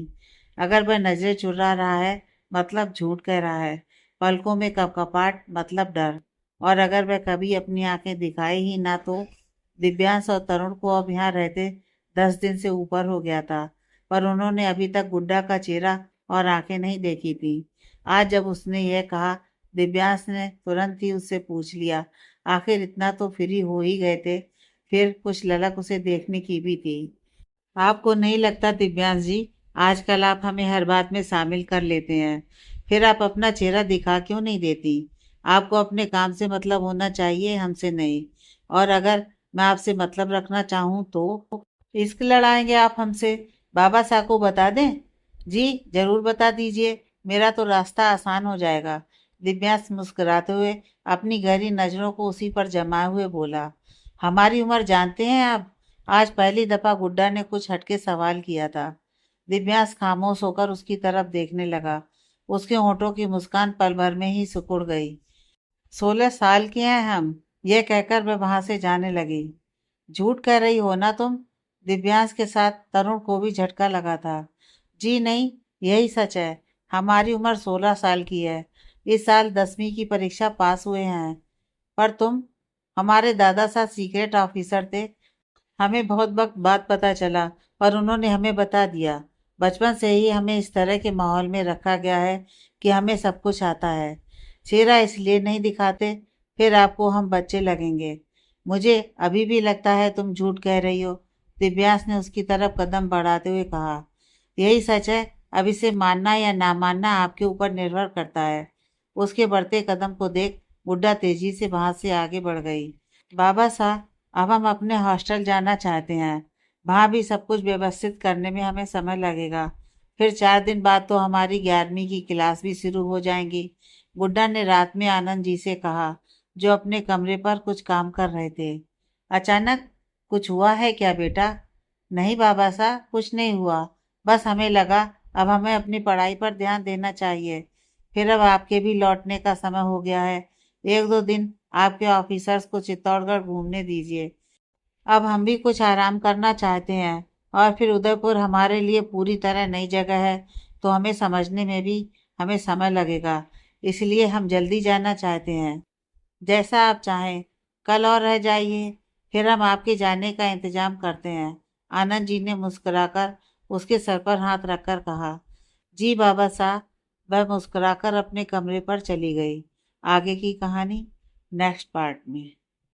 अगर वह नजरें चुरा रहा है मतलब झूठ कह रहा है, पलकों में कपकपाहट मतलब डर। और अगर वह कभी अपनी आंखें दिखाए ही ना तो। दिव्यांश और तरुण को अब यहाँ रहते 10 दिन से ऊपर हो गया था, पर उन्होंने अभी तक गुड्डा का चेहरा और आंखें नहीं देखी थी। आज जब उसने यह कहा, दिव्यांश ने तुरंत ही उससे पूछ लिया, आखिर इतना तो फ्री हो ही गए थे, फिर कुछ ललक उसे देखने की भी थी। आपको नहीं लगता दिव्यांश जी, आजकल आप हमें हर बात में शामिल कर लेते हैं, फिर आप अपना चेहरा दिखा क्यों नहीं देती? आपको अपने काम से मतलब होना चाहिए, हमसे नहीं। और अगर मैं आपसे मतलब रखना चाहूँ तो इश्क लड़ाएंगे आप हमसे? बाबा साहब को बता दें? जी जरूर बता दीजिए, मेरा तो रास्ता आसान हो जाएगा। दिव्यांश मुस्कुराते हुए अपनी गहरी नजरों को उसी पर जमाए हुए बोला, हमारी उम्र जानते हैं आप? आज पहली दफा गुड्डा ने कुछ हटके सवाल किया था। दिव्यांश खामोश होकर उसकी तरफ देखने लगा। उसके होठों की मुस्कान पल भर में ही सिकुड़ गई। 16 साल के हैं हम, यह कहकर वह वहां से जाने लगी। झूठ कह रही हो ना तुम? दिव्यांश के साथ तरुण को भी झटका लगा था। जी नहीं, यही सच है। हमारी उम्र 16 साल की है। इस साल 10वीं की परीक्षा पास हुए हैं। पर तुम? हमारे दादा साहब सीक्रेट ऑफिसर थे। हमें बहुत वक्त बाद पता चला, पर उन्होंने हमें बता दिया। बचपन से ही हमें इस तरह के माहौल में रखा गया है कि हमें सब कुछ आता है। चेहरा इसलिए नहीं दिखाते, फिर आपको हम बच्चे लगेंगे। मुझे अभी भी लगता है तुम झूठ कह रही हो। दिव्यांश ने उसकी तरफ कदम बढ़ाते हुए कहा, यही सच है। अब इसे मानना या ना मानना आपके ऊपर निर्भर करता है। उसके बढ़ते कदम को देख बुड्ढा तेजी से वहां से आगे बढ़ गई। बाबा साहब, अब हम अपने हॉस्टल जाना चाहते हैं। वहाँ भी सब कुछ व्यवस्थित करने में हमें समय लगेगा। फिर 4 दिन बाद तो हमारी 11वीं की क्लास भी शुरू हो जाएंगी। बुड्ढा ने रात में आनंद जी से कहा, जो अपने कमरे पर कुछ काम कर रहे थे। अचानक कुछ हुआ है क्या बेटा? नहीं बाबा साहब, कुछ नहीं हुआ। बस हमें लगा अब हमें अपनी पढ़ाई पर ध्यान देना चाहिए। फिर अब आपके भी लौटने का समय हो गया है। 1-2 दिन आपके ऑफिसर्स को चित्तौड़गढ़ घूमने दीजिए। अब हम भी कुछ आराम करना चाहते हैं। और फिर उदयपुर हमारे लिए पूरी तरह नई जगह है, तो हमें समझने में भी हमें समय लगेगा। इसलिए हम जल्दी जाना चाहते हैं। जैसा आप चाहें, कल और रह जाइए, फिर हम आपके जाने का इंतजाम करते हैं। आनंद जी ने मुस्कुराकर उसके सर पर हाथ रखकर कहा। जी बाबा साहब। वह मुस्कुराकर अपने कमरे पर चली गई। आगे की कहानी नेक्स्ट पार्ट में।